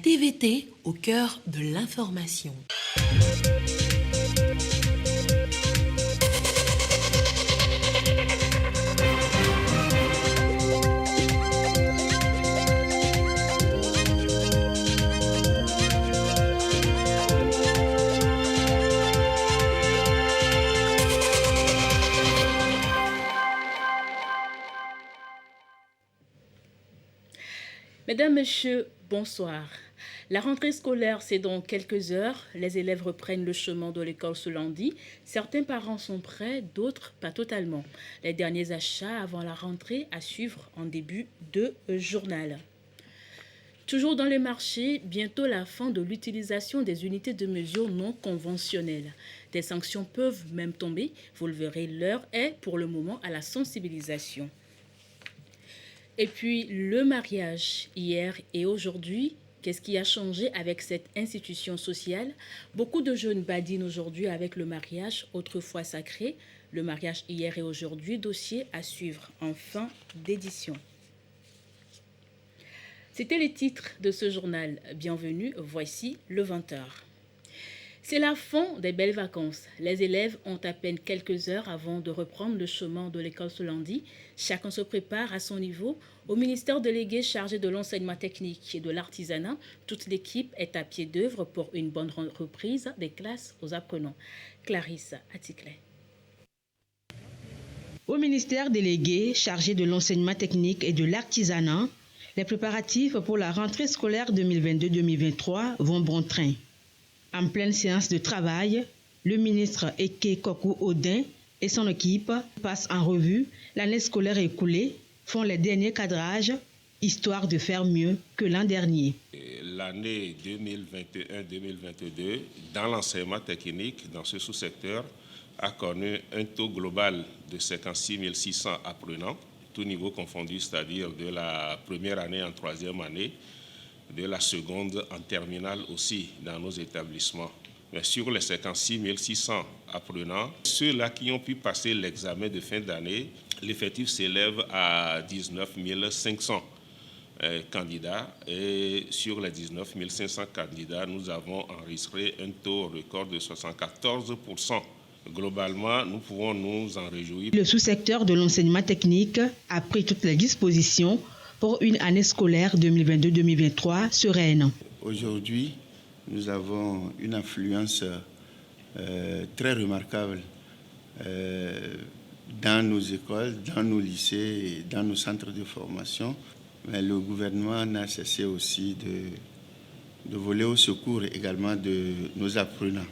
TVT au cœur de l'information. Mesdames, Messieurs, bonsoir. La rentrée scolaire, c'est dans quelques heures. Les élèves reprennent le chemin de l'école ce lundi. Certains parents sont prêts, d'autres pas totalement. Les derniers achats avant la rentrée à suivre en début de journal. Toujours dans les marchés, bientôt la fin de l'utilisation des unités de mesure non conventionnelles. Des sanctions peuvent même tomber. Vous le verrez, l'heure est pour le moment à la sensibilisation. Et puis, le mariage, hier et aujourd'hui, qu'est-ce qui a changé avec cette institution sociale? Beaucoup de jeunes badinent aujourd'hui avec le mariage, autrefois sacré. Le mariage hier et aujourd'hui, dossier à suivre en fin d'édition. C'était les titres de ce journal. Bienvenue, voici le 20h. C'est la fin des belles vacances. Les élèves ont à peine quelques heures avant de reprendre le chemin de l'école ce lundi. Chacun se prépare à son niveau. Au ministère délégué chargé de l'enseignement technique et de l'artisanat, toute l'équipe est à pied d'œuvre pour une bonne reprise des classes aux apprenants. Clarisse Aticlet. Au ministère délégué chargé de l'enseignement technique et de l'artisanat, les préparatifs pour la rentrée scolaire 2022-2023 vont bon train. En pleine séance de travail, le ministre Eke Kokou-Odin et son équipe passent en revue l'année scolaire écoulée, font les derniers cadrages, histoire de faire mieux que l'an dernier. L'année 2021-2022, dans l'enseignement technique, dans ce sous-secteur, a connu un taux global de 56 600 apprenants, tout niveau confondu, c'est-à-dire de la première année en troisième année, de la seconde en terminale aussi dans nos établissements. Mais sur les 56 600 apprenants, ceux-là qui ont pu passer l'examen de fin d'année, l'effectif s'élève à 19 500 candidats. Et sur les 19 500 candidats, nous avons enregistré un taux record de 74%. Globalement, nous pouvons nous en réjouir. Le sous-secteur de l'enseignement technique a pris toutes les dispositions pour une année scolaire 2022-2023 sereine. Aujourd'hui, nous avons une affluence très remarquable dans nos écoles, dans nos lycées et dans nos centres de formation. Mais le gouvernement n'a cessé aussi de voler au secours également de nos apprenants.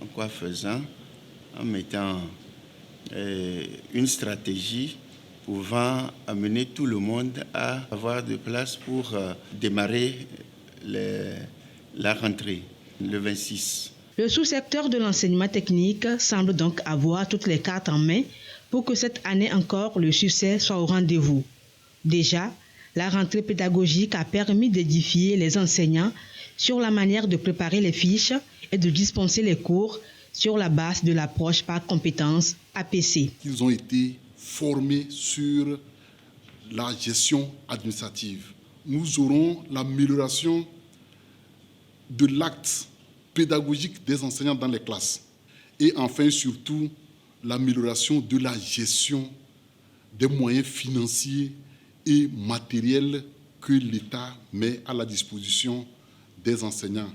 En quoi faisant? En mettant une stratégie pouvant amener tout le monde à avoir de place pour démarrer la rentrée, le 26. Le sous-secteur de l'enseignement technique semble donc avoir toutes les cartes en main pour que cette année encore le succès soit au rendez-vous. Déjà, la rentrée pédagogique a permis d'édifier les enseignants sur la manière de préparer les fiches et de dispenser les cours sur la base de l'approche par compétences APC. Ils ont été formés sur la gestion administrative. Nous aurons l'amélioration de l'acte pédagogique des enseignants dans les classes. Et enfin, surtout, l'amélioration de la gestion des moyens financiers et matériels que l'État met à la disposition des enseignants.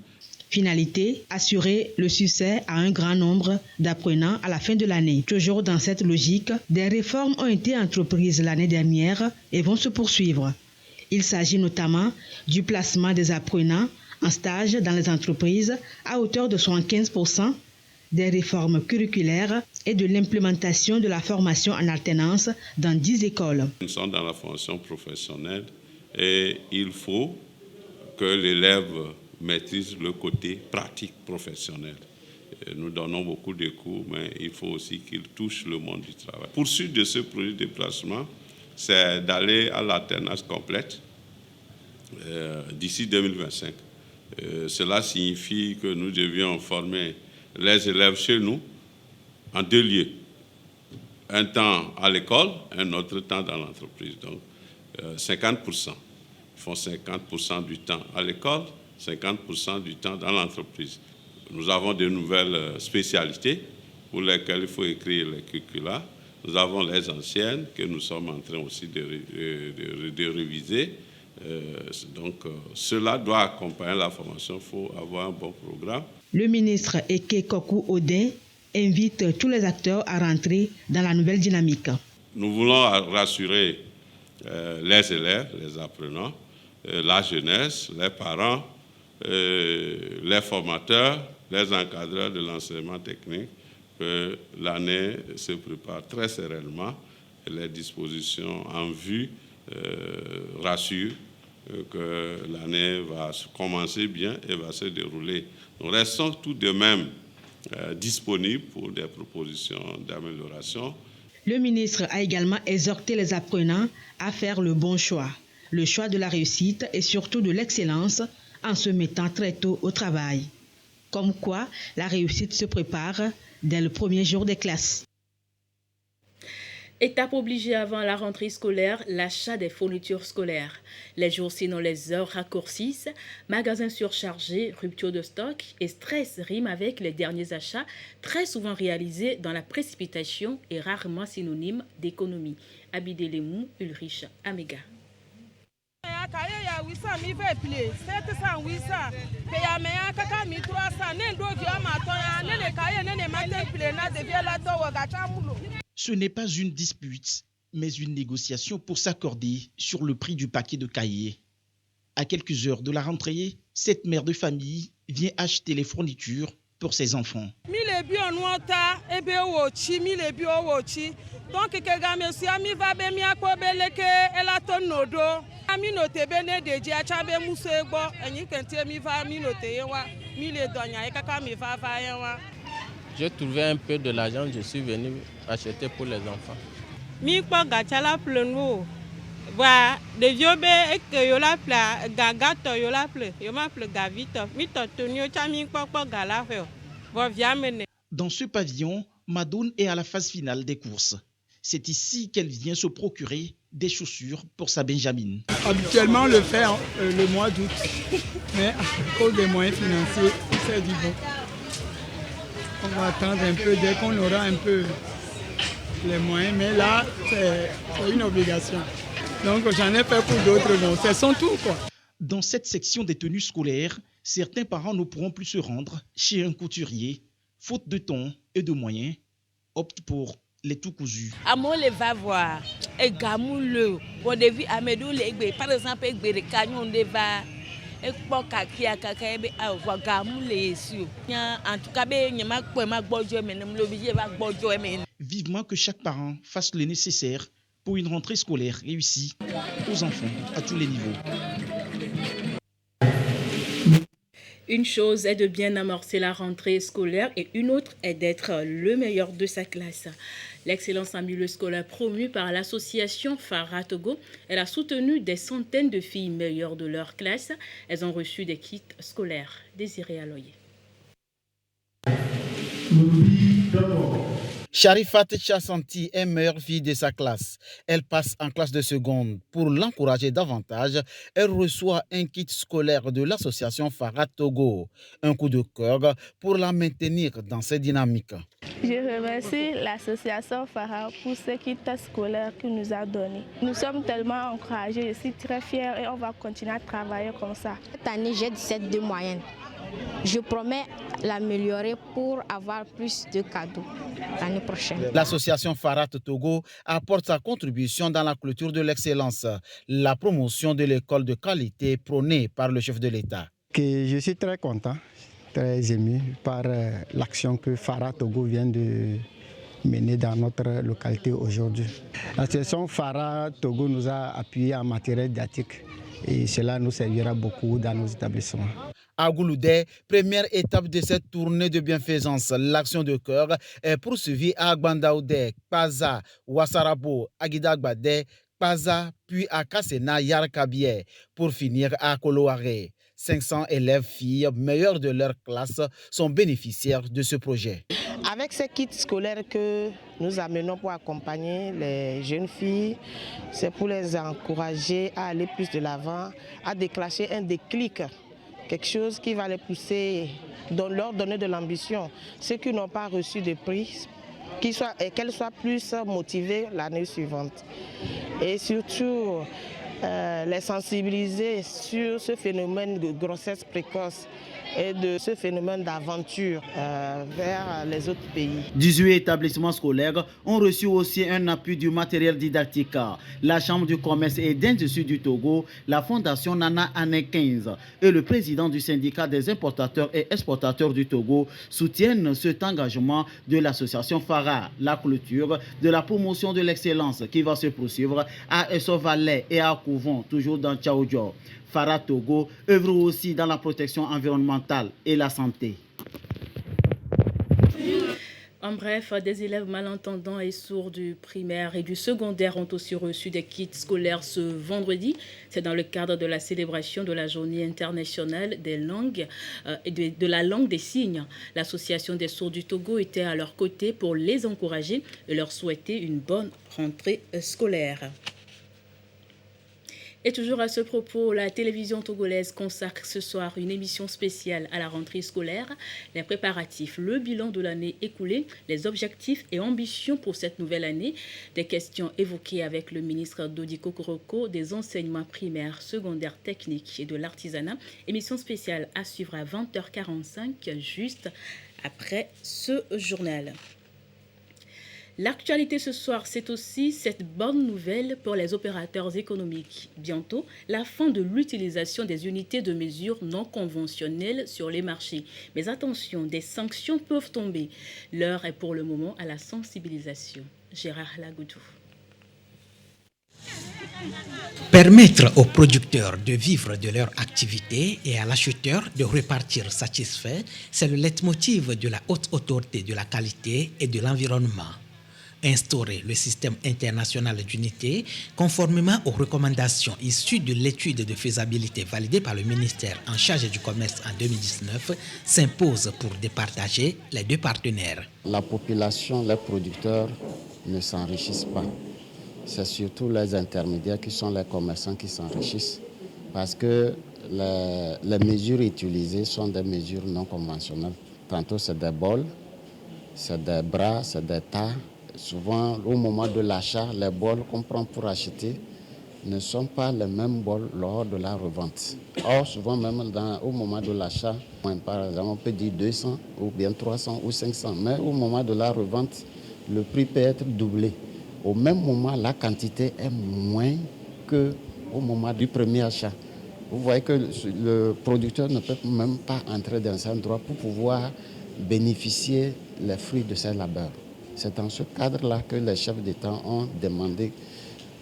Finalité, assurer le succès à un grand nombre d'apprenants à la fin de l'année. Toujours dans cette logique, des réformes ont été entreprises l'année dernière et vont se poursuivre. Il s'agit notamment du placement des apprenants en stage dans les entreprises à hauteur de 75%, des réformes curriculaires et de l'implémentation de la formation en alternance dans 10 écoles. Nous sommes dans la formation professionnelle et il faut que l'élève maîtrise le côté pratique professionnel. Nous donnons beaucoup de cours, mais il faut aussi qu'il touche le monde du travail. Poursuite de ce projet de placement, c'est d'aller à l'alternance complète d'ici 2025. Cela signifie que nous devions former les élèves chez nous en 2 lieux. Un temps à l'école, un autre temps dans l'entreprise. Donc, 50%. Ils font 50% du temps à l'école 50% du temps dans l'entreprise. Nous avons de nouvelles spécialités pour lesquelles il faut écrire les curricula. Nous avons les anciennes que nous sommes en train aussi de réviser. Cela doit accompagner la formation, il faut avoir un bon programme. Le ministre Eke Kokou Odin invite tous les acteurs à rentrer dans la nouvelle dynamique. Nous voulons rassurer les élèves, les apprenants, la jeunesse, les parents, les formateurs, les encadreurs de l'enseignement technique, que l'année se prépare très sereinement et les dispositions en vue rassurent que l'année va commencer bien et va se dérouler. Nous restons tout de même disponibles pour des propositions d'amélioration. Le ministre a également exhorté les apprenants à faire le bon choix, le choix de la réussite et surtout de l'excellence en se mettant très tôt au travail. Comme quoi, la réussite se prépare dès le premier jour des classes. Étape obligée avant la rentrée scolaire, l'achat des fournitures scolaires. Les jours sinon les heures raccourcissent, magasins surchargés, rupture de stock et stress riment avec les derniers achats, très souvent réalisés dans la précipitation et rarement synonyme d'économie. Abidé Lemou, Ulrich Amega. Ce n'est pas une dispute, mais une négociation pour s'accorder sur le prix du paquet de cahiers. À quelques heures de la rentrée, cette mère de famille vient acheter les fournitures pour ses enfants. J'ai trouvé un peu de l'argent, je suis venu acheter pour les enfants. Dans ce pavillon, Madoun est à la phase finale des courses. C'est ici qu'elle vient se procurer des chaussures pour sa Benjamine. Habituellement, on le fait le mois d'août, mais à cause des moyens financiers, c'est du bon. On va attendre un peu dès qu'on aura un peu les moyens, mais là, c'est une obligation. Donc, j'en ai fait pour d'autres, donc c'est son tour, quoi. Dans cette section des tenues scolaires, certains parents ne pourront plus se rendre chez un couturier, faute de temps et de moyens, optent pour les tout cousus. Amon les va voir, et gamou le, on devait amédou les par exemple, les canyons de va. En tout cas, vivement que chaque parent fasse le nécessaire pour une rentrée scolaire réussie aux enfants à tous les niveaux. Une chose est de bien amorcer la rentrée scolaire et une autre est d'être le meilleur de sa classe. L'excellence en milieu scolaire promue par l'association Phara Togo, elle a soutenu des centaines de filles meilleures de leur classe. Elles ont reçu des kits scolaires. Désiré Aloye. Sharifat Chassanti est meilleure fille de sa classe. Elle passe en classe de seconde. Pour l'encourager davantage, elle reçoit un kit scolaire de l'association Phara Togo. Un coup de cœur pour la maintenir dans cette dynamique. Je remercie l'association Phara pour ce kit scolaire qu'il nous a donné. Nous sommes tellement encouragés, je suis très fière et on va continuer à travailler comme ça. Cette année, j'ai 17 de moyenne. Je promets l'améliorer pour avoir plus de cadeaux l'année prochaine. L'association Phara Togo apporte sa contribution dans la culture de l'excellence, la promotion de l'école de qualité prônée par le chef de l'État. Je suis très content, très ému par l'action que Phara Togo vient de mener dans notre localité aujourd'hui. L'association Phara Togo nous a appuyés en matériel didactique et cela nous servira beaucoup dans nos établissements. À Gouloudé, première étape de cette tournée de bienfaisance, l'action de cœur est poursuivie à Agbandaoudé, Paza, Ouassarabo, Aguidagbadé, Paza, puis à Kassena, Yarkabie, pour finir à Koloaré. 500 élèves filles meilleures de leur classe sont bénéficiaires de ce projet. Avec ces kits scolaires que nous amenons pour accompagner les jeunes filles, c'est pour les encourager à aller plus de l'avant, à déclencher un déclic quelque chose qui va les pousser, leur donner de l'ambition. Ceux qui n'ont pas reçu de prix, qu'elles soient plus motivées l'année suivante. Et surtout, les sensibiliser sur ce phénomène de grossesse précoce et de ce phénomène d'aventure vers les autres pays. 18 établissements scolaires ont reçu aussi un appui du matériel didactique. La Chambre du commerce et d'industrie du Togo, la Fondation Nana Année 15 et le président du syndicat des importateurs et exportateurs du Togo soutiennent cet engagement de l'association FARA. La clôture de la promotion de l'excellence qui va se poursuivre à Esso-Valais et à Kouvon, toujours dans Tchaoudjo. FARA Togo œuvre aussi dans la protection environnementale et la santé. En bref, des élèves malentendants et sourds du primaire et du secondaire ont aussi reçu des kits scolaires ce vendredi. C'est dans le cadre de la célébration de la Journée internationale des langues et de la langue des signes. L'Association des sourds du Togo était à leur côté pour les encourager et leur souhaiter une bonne rentrée scolaire. Et toujours à ce propos, la télévision togolaise consacre ce soir une émission spéciale à la rentrée scolaire, les préparatifs, le bilan de l'année écoulée, les objectifs et ambitions pour cette nouvelle année, des questions évoquées avec le ministre Dodiko Koroko des enseignements primaires, secondaires, techniques et de l'artisanat. Émission spéciale à suivre à 20h45, juste après ce journal. L'actualité ce soir, c'est aussi cette bonne nouvelle pour les opérateurs économiques. Bientôt, la fin de l'utilisation des unités de mesure non conventionnelles sur les marchés. Mais attention, des sanctions peuvent tomber. L'heure est pour le moment à la sensibilisation. Gérard Lagoudou. Permettre aux producteurs de vivre de leur activité et à l'acheteur de repartir satisfait, c'est le leitmotiv de la Haute Autorité de la qualité et de l'environnement. Instaurer le système international d'unité conformément aux recommandations issues de l'étude de faisabilité validée par le ministère en charge du commerce en 2019 s'impose pour départager les deux partenaires. La population, les producteurs ne s'enrichissent pas. C'est surtout les intermédiaires qui sont les commerçants qui s'enrichissent parce que les mesures utilisées sont des mesures non conventionnelles. Tantôt c'est des bols, c'est des bras, c'est des tas. Souvent, au moment de l'achat, les bols qu'on prend pour acheter ne sont pas les mêmes bols lors de la revente. Or, souvent même au moment de l'achat, par exemple, on peut dire 200 ou bien 300 ou 500. Mais au moment de la revente, le prix peut être doublé. Au même moment, la quantité est moins qu'au moment du premier achat. Vous voyez que le producteur ne peut même pas entrer dans un endroit pour pouvoir bénéficier les fruits de ses labeurs. C'est dans ce cadre-là que les chefs d'État ont demandé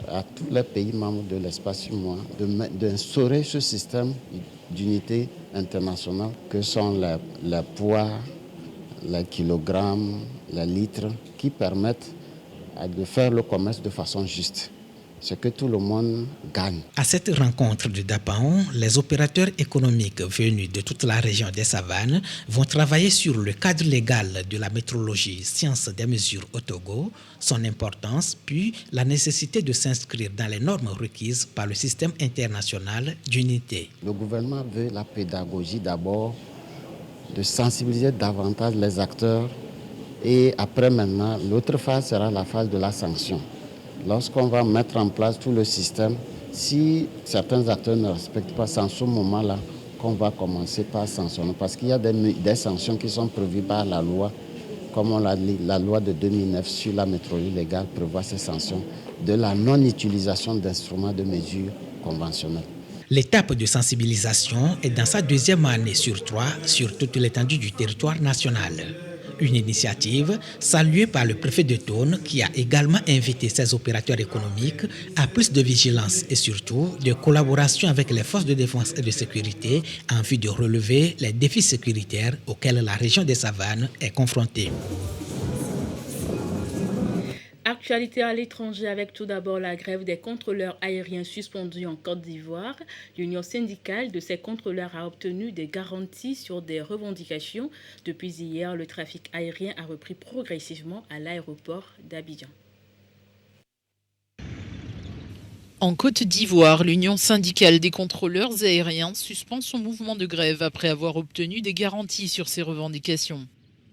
à tous les pays membres de l'espace UEMOA d'instaurer ce système d'unité internationale que sont les poids, les kilogrammes, les litres, qui permettent de faire le commerce de façon juste. C'est que tout le monde gagne. À cette rencontre de Dapaon, les opérateurs économiques venus de toute la région des Savanes vont travailler sur le cadre légal de la métrologie science des mesures au Togo, son importance, puis la nécessité de s'inscrire dans les normes requises par le système international d'unité. Le gouvernement veut la pédagogie d'abord, de sensibiliser davantage les acteurs et après maintenant, l'autre phase sera la phase de la sanction. Lorsqu'on va mettre en place tout le système, si certains acteurs ne respectent pas, c'est en ce moment-là qu'on va commencer par sanctionner. Parce qu'il y a des sanctions qui sont prévues par la loi. Comme on l'a dit, la loi de 2009 sur la métrologie légale prévoit ces sanctions de la non-utilisation d'instruments de mesure conventionnels. L'étape de sensibilisation est dans sa deuxième année sur 3 sur toute l'étendue du territoire national. Une initiative saluée par le préfet de Tone qui a également invité ses opérateurs économiques à plus de vigilance et surtout de collaboration avec les forces de défense et de sécurité en vue de relever les défis sécuritaires auxquels la région des Savanes est confrontée. Actualité à l'étranger avec tout d'abord la grève des contrôleurs aériens suspendus en Côte d'Ivoire. L'union syndicale de ces contrôleurs a obtenu des garanties sur des revendications. Depuis hier, le trafic aérien a repris progressivement à l'aéroport d'Abidjan. En Côte d'Ivoire, l'Union syndicale des contrôleurs aériens suspend son mouvement de grève après avoir obtenu des garanties sur ses revendications.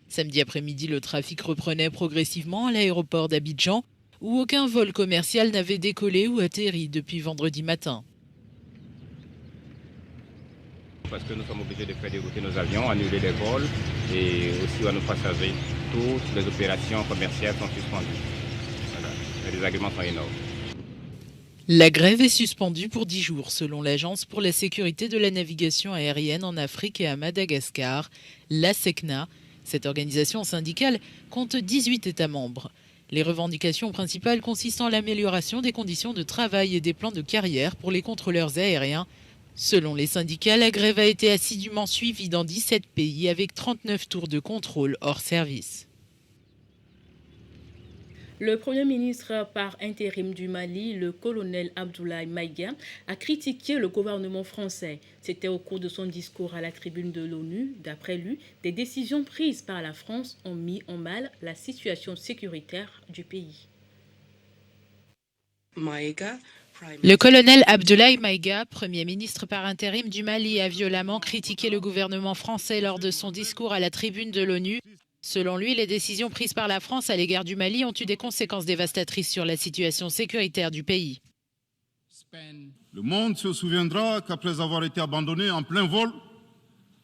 Samedi après-midi, le trafic reprenait progressivement à l'aéroport d'Abidjan, où aucun vol commercial n'avait décollé ou atterri depuis vendredi matin. Parce que nous sommes obligés de faire dérouter nos avions, annuler les vols et aussi à nos passagers. Toutes les opérations commerciales sont suspendues. Voilà. Les désagréments sont énormes. La grève est suspendue pour 10 jours selon l'Agence pour la sécurité de la navigation aérienne en Afrique et à Madagascar, la SECNA. Cette organisation syndicale compte 18 États membres. Les revendications principales consistent en l'amélioration des conditions de travail et des plans de carrière pour les contrôleurs aériens. Selon les syndicats, la grève a été assidûment suivie dans 17 pays avec 39 tours de contrôle hors service. Le Premier ministre par intérim du Mali, le colonel Abdoulaye Maïga, a critiqué le gouvernement français. C'était au cours de son discours à la tribune de l'ONU. D'après lui, des décisions prises par la France ont mis en mal la situation sécuritaire du pays. Le colonel Abdoulaye Maïga, Premier ministre par intérim du Mali, a violemment critiqué le gouvernement français lors de son discours à la tribune de l'ONU. Selon lui, les décisions prises par la France à l'égard du Mali ont eu des conséquences dévastatrices sur la situation sécuritaire du pays. Le monde se souviendra qu'après avoir été abandonné en plein vol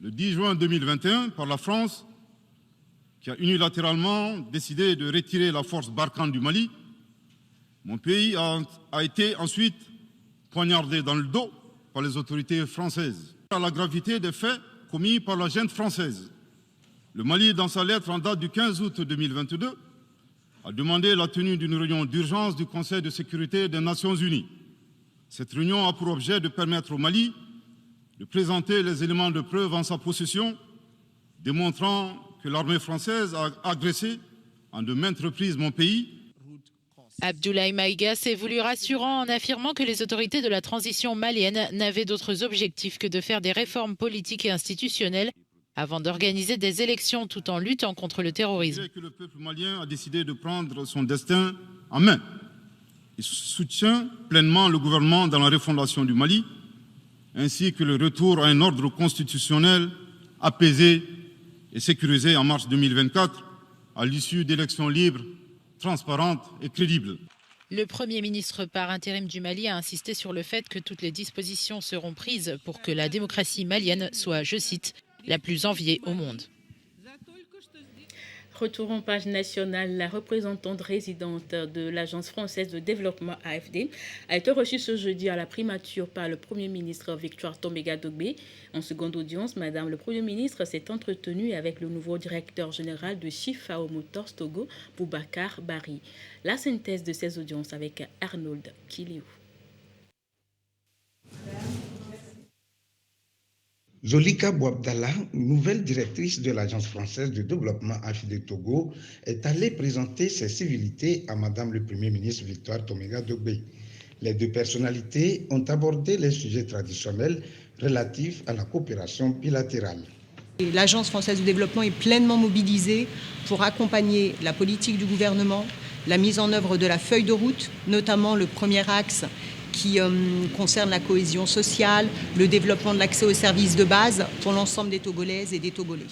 le 10 juin 2021 par la France, qui a unilatéralement décidé de retirer la force Barkhane du Mali, mon pays a été ensuite poignardé dans le dos par les autorités françaises. À la gravité des faits commis par la junte française, le Mali, dans sa lettre en date du 15 août 2022, a demandé la tenue d'une réunion d'urgence du Conseil de sécurité des Nations Unies. Cette réunion a pour objet de permettre au Mali de présenter les éléments de preuve en sa possession, démontrant que l'armée française a agressé en de maintes reprises mon pays. Abdoulaye Maïga s'est voulu rassurant en affirmant que les autorités de la transition malienne n'avaient d'autres objectifs que de faire des réformes politiques et institutionnelles avant d'organiser des élections tout en luttant contre le terrorisme. Que le peuple malien a décidé de prendre son destin en main. Il soutient pleinement le gouvernement dans la refondation du Mali, ainsi que le retour à un ordre constitutionnel apaisé et sécurisé en mars 2024, à l'issue d'élections libres, transparentes et crédibles. Le Premier ministre par intérim du Mali a insisté sur le fait que toutes les dispositions seront prises pour que la démocratie malienne soit, je cite, la plus enviée au monde. Retournons page nationale. La représentante résidente de l'Agence française de développement AFD a été reçue ce jeudi à la primature par le Premier ministre Victoire Tombéga-Dogbé. En seconde audience, Madame le Premier ministre s'est entretenue avec le nouveau directeur général de Chifao Motors Togo, Boubacar Bari. La synthèse de ces audiences avec Arnold Kiliou. Zolika Bouabdallah, nouvelle directrice de l'Agence française de développement AFD Togo, est allée présenter ses civilités à Madame le Premier ministre Victoire Tombéga-Dogbé. Les deux personnalités ont abordé les sujets traditionnels relatifs à la coopération bilatérale. L'Agence française de développement est pleinement mobilisée pour accompagner la politique du gouvernement, la mise en œuvre de la feuille de route, notamment le premier axe qui concerne la cohésion sociale, le développement de l'accès aux services de base pour l'ensemble des Togolaises et des Togolais.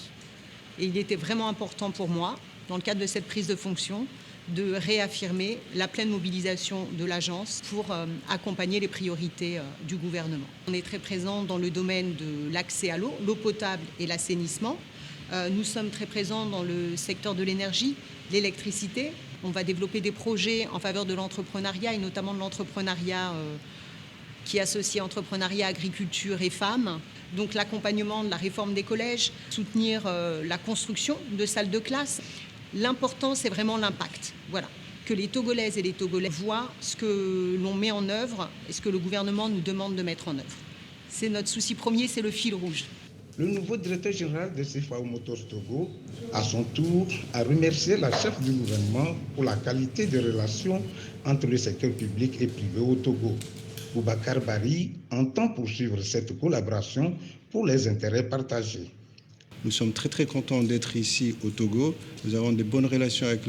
Et il était vraiment important pour moi, dans le cadre de cette prise de fonction, de réaffirmer la pleine mobilisation de l'agence pour accompagner les priorités du gouvernement. On est très présent dans le domaine de l'accès à l'eau potable et l'assainissement. Nous sommes très présents dans le secteur de l'énergie, l'électricité. On va développer des projets en faveur de l'entrepreneuriat et notamment de l'entrepreneuriat qui associe entrepreneuriat, agriculture et femmes. Donc l'accompagnement de la réforme des collèges, soutenir la construction de salles de classe. L'important, c'est vraiment l'impact. Voilà. Que les Togolaises et les Togolais voient ce que l'on met en œuvre et ce que le gouvernement nous demande de mettre en œuvre. C'est notre souci premier, c'est le fil rouge. Le nouveau directeur général de Chifao Motors Togo, à son tour, a remercié la chef du gouvernement pour la qualité des relations entre le secteur public et privé au Togo. Boubacar Bari entend poursuivre cette collaboration pour les intérêts partagés. Nous sommes très contents d'être ici au Togo. Nous avons de bonnes relations avec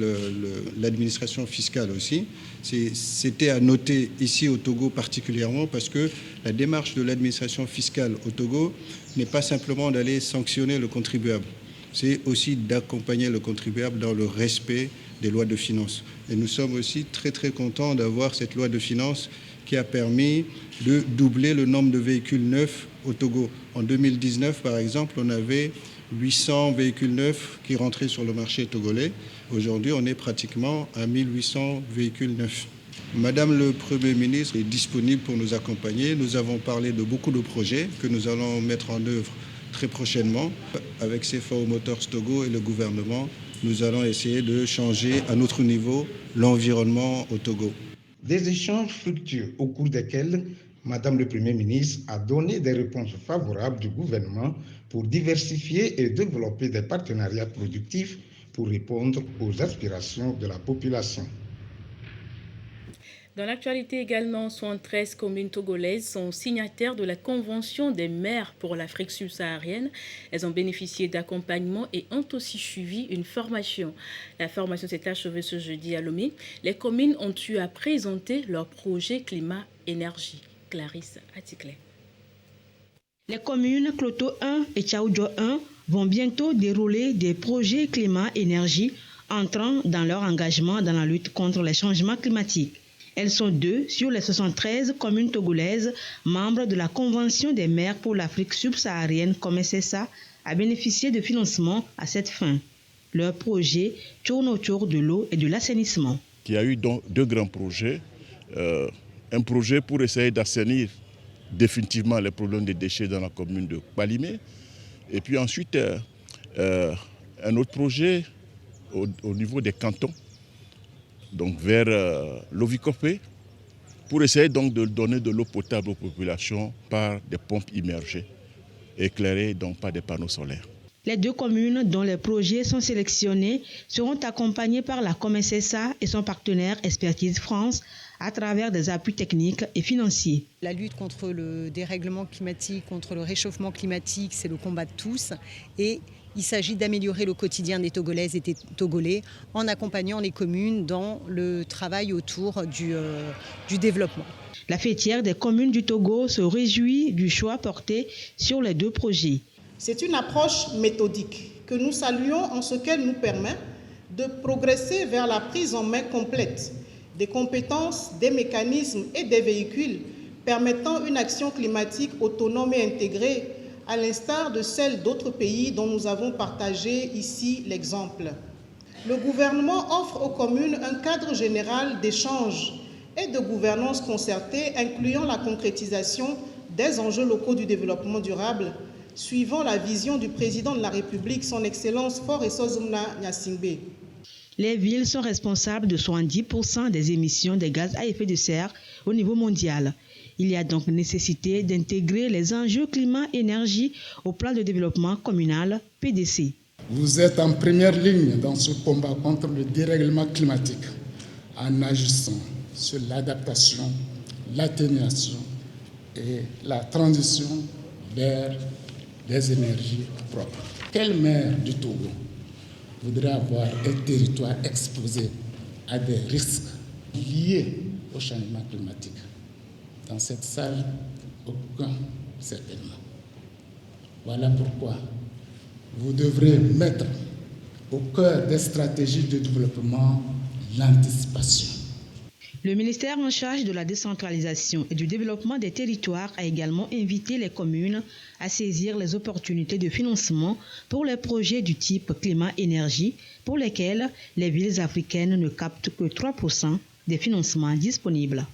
l'administration fiscale aussi. C'était à noter ici au Togo particulièrement parce que la démarche de l'administration fiscale au Togo n'est pas simplement d'aller sanctionner le contribuable. C'est aussi d'accompagner le contribuable dans le respect des lois de finances. Et nous sommes aussi très contents d'avoir cette loi de finances qui a permis de doubler le nombre de véhicules neufs au Togo. En 2019, par exemple, on avait 800 véhicules neufs qui rentraient sur le marché togolais. Aujourd'hui, on est pratiquement à 1800 véhicules neufs. Madame le Premier ministre est disponible pour nous accompagner. Nous avons parlé de beaucoup de projets que nous allons mettre en œuvre très prochainement. Avec CFAO Motors Togo et le gouvernement, nous allons essayer de changer à notre niveau l'environnement au Togo. Des échanges fructueux au cours desquels Madame le Premier ministre a donné des réponses favorables du gouvernement pour diversifier et développer des partenariats productifs pour répondre aux aspirations de la population. Dans l'actualité également, 73 communes togolaises sont signataires de la Convention des maires pour l'Afrique subsaharienne. Elles ont bénéficié d'accompagnement et ont aussi suivi une formation. La formation s'est achevée ce jeudi à Lomé. Les communes ont eu à présenter leur projet climat-énergie. Clarisse Atikle. Les communes Kloto 1 et Tchaoudjo 1 vont bientôt dérouler des projets climat-énergie entrant dans leur engagement dans la lutte contre les changements climatiques. Elles sont 2 sur les 73 communes togolaises membres de la Convention des maires pour l'Afrique subsaharienne COMESESA à bénéficier de financement à cette fin. Leur projet tourne autour de l'eau et de l'assainissement. Il y a eu donc 2 grands projets. Un projet pour essayer d'assainir définitivement les problèmes des déchets dans la commune de Kpalimé. Et puis ensuite, un autre projet au niveau des cantons, donc vers l'Ovikopé, pour essayer donc de donner de l'eau potable aux populations par des pompes immergées, éclairées donc par des panneaux solaires. Les 2 communes dont les projets sont sélectionnés seront accompagnées par la COMESESA et son partenaire Expertise France à travers des appuis techniques et financiers. La lutte contre le dérèglement climatique, contre le réchauffement climatique, c'est le combat de tous. Et il s'agit d'améliorer le quotidien des Togolaises et des Togolais en accompagnant les communes dans le travail autour du développement. La fêtière des communes du Togo se réjouit du choix porté sur les 2 projets. C'est une approche méthodique que nous saluons en ce qu'elle nous permet de progresser vers la prise en main complète des compétences, des mécanismes et des véhicules permettant une action climatique autonome et intégrée, à l'instar de celle d'autres pays dont nous avons partagé ici l'exemple. Le gouvernement offre aux communes un cadre général d'échange et de gouvernance concertée, incluant la concrétisation des enjeux locaux du développement durable, suivant la vision du président de la République, son Excellence Faure Essozumna Gnassingbé. Les villes sont responsables de 70% des émissions de gaz à effet de serre au niveau mondial. Il y a donc nécessité d'intégrer les enjeux climat-énergie au plan de développement communal PDC. Vous êtes en première ligne dans ce combat contre le dérèglement climatique en agissant sur l'adaptation, l'atténuation et la transition vers des énergies propres. Quel maire du Togo voudrait avoir un territoire exposé à des risques liés au changement climatique? Dans cette salle, aucun, certainement. Voilà pourquoi vous devrez mettre au cœur des stratégies de développement l'anticipation. Le ministère en charge de la décentralisation et du développement des territoires a également invité les communes à saisir les opportunités de financement pour les projets du type climat-énergie pour lesquels les villes africaines ne captent que 3% des financements disponibles.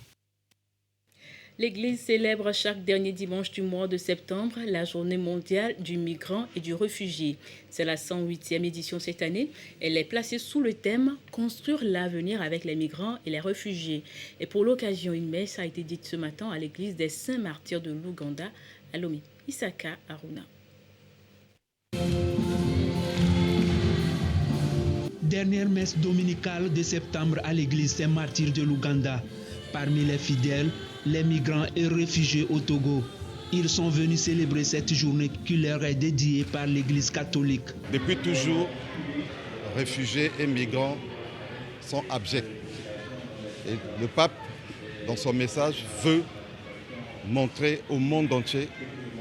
L'Église célèbre chaque dernier dimanche du mois de septembre la journée mondiale du migrant et du réfugié. C'est la 108e édition cette année. Elle est placée sous le thème « Construire l'avenir avec les migrants et les réfugiés ». Et pour l'occasion, une messe a été dite ce matin à l'église des Saints-Martyrs de l'Ouganda, à Lomé. Isaka Aruna. Dernière messe dominicale de septembre à l'église Saint-Martyr de l'Ouganda. Parmi les fidèles, les migrants et réfugiés au Togo. Ils sont venus célébrer cette journée qui leur est dédiée par l'Église catholique. Depuis toujours, réfugiés et migrants sont abjects. Et le pape, dans son message, veut montrer au monde entier,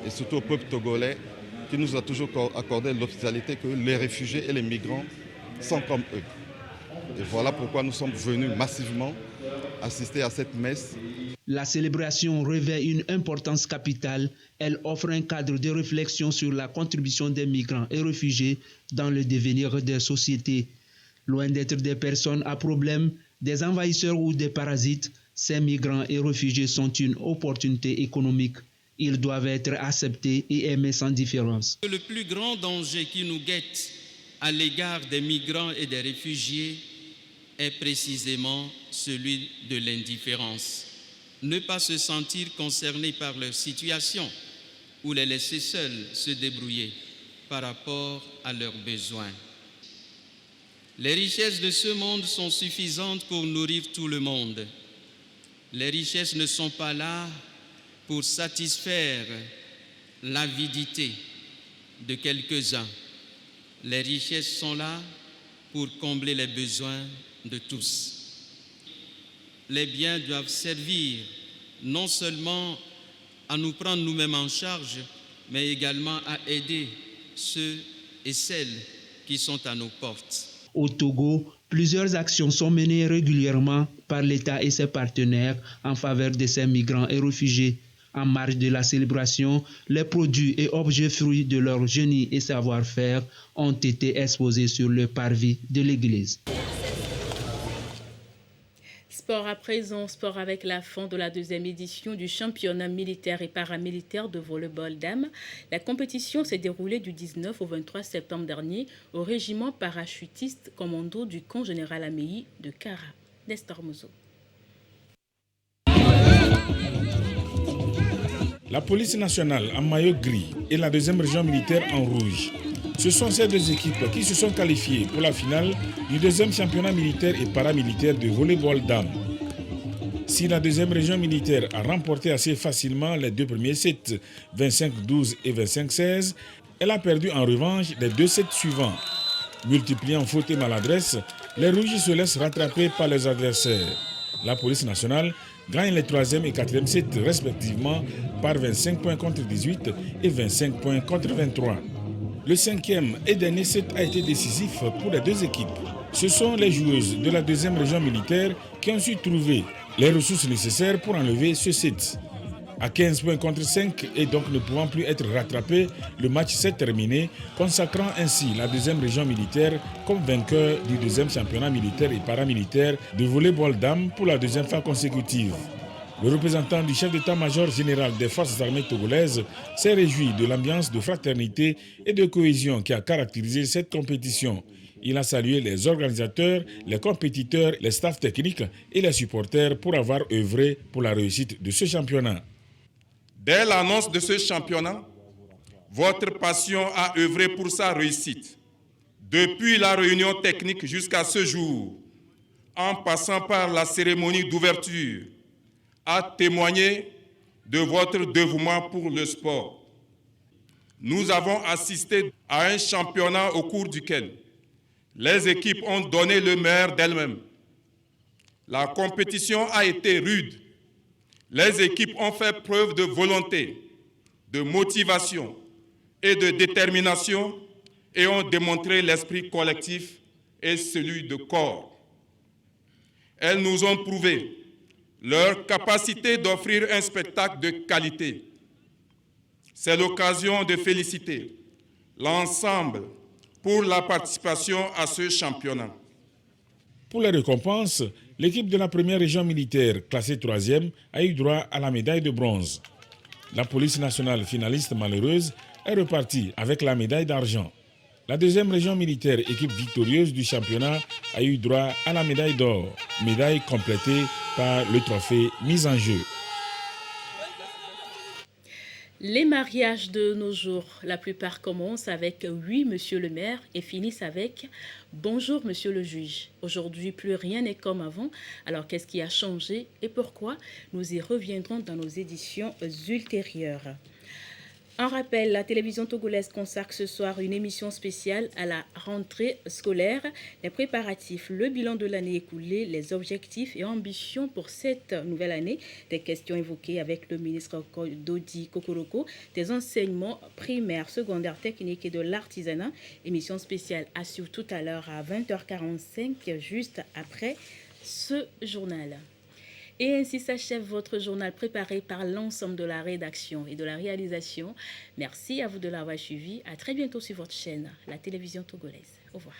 et surtout au peuple togolais, qui nous a toujours accordé l'hospitalité, que les réfugiés et les migrants sont comme eux. Et voilà pourquoi nous sommes venus massivement assister à cette messe. La célébration revêt une importance capitale. Elle offre un cadre de réflexion sur la contribution des migrants et réfugiés dans le devenir des sociétés. Loin d'être des personnes à problème, des envahisseurs ou des parasites, ces migrants et réfugiés sont une opportunité économique. Ils doivent être acceptés et aimés sans différence. Le plus grand danger qui nous guette à l'égard des migrants et des réfugiés est précisément celui de l'indifférence. Ne pas se sentir concerné par leur situation ou les laisser seuls se débrouiller par rapport à leurs besoins. Les richesses de ce monde sont suffisantes pour nourrir tout le monde. Les richesses ne sont pas là pour satisfaire l'avidité de quelques-uns. Les richesses sont là pour combler les besoins de tous. Les biens doivent servir non seulement à nous prendre nous-mêmes en charge, mais également à aider ceux et celles qui sont à nos portes. Au Togo, plusieurs actions sont menées régulièrement par l'État et ses partenaires en faveur de ces migrants et réfugiés. En marge de la célébration, les produits et objets fruits de leur génie et savoir-faire ont été exposés sur le parvis de l'église. Sport à présent, sport avec la fin de la deuxième édition du championnat militaire et paramilitaire de volleyball dames. La compétition s'est déroulée du 19 au 23 septembre dernier au régiment parachutiste commando du camp général Améi de Kara. Nestor Mozo. La police nationale en maillot gris et la deuxième région militaire en rouge. Ce sont ces deux équipes qui se sont qualifiées pour la finale du deuxième championnat militaire et paramilitaire de volleyball dames. Si la deuxième région militaire a remporté assez facilement les deux premiers sets, 25-12 et 25-16, elle a perdu en revanche les deux sets suivants. Multipliant fautes et maladresses, les rouges se laissent rattraper par les adversaires. La police nationale gagne les 3e et 4e sets respectivement par 25 points contre 18 et 25 points contre 23. Le 5e et dernier set a été décisif pour les deux équipes. Ce sont les joueuses de la deuxième région militaire qui ont su trouver les ressources nécessaires pour enlever ce set. À 15 points contre 5 et donc ne pouvant plus être rattrapé, le match s'est terminé, consacrant ainsi la deuxième région militaire comme vainqueur du deuxième championnat militaire et paramilitaire de volleyball dames pour la deuxième fois consécutive. Le représentant du chef d'état-major général des forces armées togolaises s'est réjoui de l'ambiance de fraternité et de cohésion qui a caractérisé cette compétition. Il a salué les organisateurs, les compétiteurs, les staffs techniques et les supporters pour avoir œuvré pour la réussite de ce championnat. Dès l'annonce de ce championnat, votre passion a œuvré pour sa réussite. Depuis la réunion technique jusqu'à ce jour, en passant par la cérémonie d'ouverture, a témoigné de votre dévouement pour le sport. Nous avons assisté à un championnat au cours duquel les équipes ont donné le meilleur d'elles-mêmes. La compétition a été rude. Les équipes ont fait preuve de volonté, de motivation et de détermination et ont démontré l'esprit collectif et celui de corps. Elles nous ont prouvé leur capacité d'offrir un spectacle de qualité. C'est l'occasion de féliciter l'ensemble pour la participation à ce championnat. Pour les récompenses, l'équipe de la première région militaire, classée 3e, a eu droit à la médaille de bronze. La police nationale finaliste malheureuse est repartie avec la médaille d'argent. La deuxième région militaire, équipe victorieuse du championnat, a eu droit à la médaille d'or, médaille complétée par le trophée mis en jeu. Les mariages de nos jours, la plupart commencent avec « Oui, monsieur le maire » et finissent avec « Bonjour, monsieur le juge ». Aujourd'hui, plus rien n'est comme avant. Alors, qu'est-ce qui a changé et pourquoi? Nous y reviendrons dans nos éditions ultérieures. En rappel, la télévision togolaise consacre ce soir une émission spéciale à la rentrée scolaire, les préparatifs, le bilan de l'année écoulée, les objectifs et ambitions pour cette nouvelle année, des questions évoquées avec le ministre Dodi Kokoroko, des enseignements primaires, secondaires, techniques et de l'artisanat. Émission spéciale assure tout à l'heure à 20h45, juste après ce journal. Et ainsi s'achève votre journal préparé par l'ensemble de la rédaction et de la réalisation. Merci à vous de l'avoir suivi. À très bientôt sur votre chaîne, la télévision togolaise. Au revoir.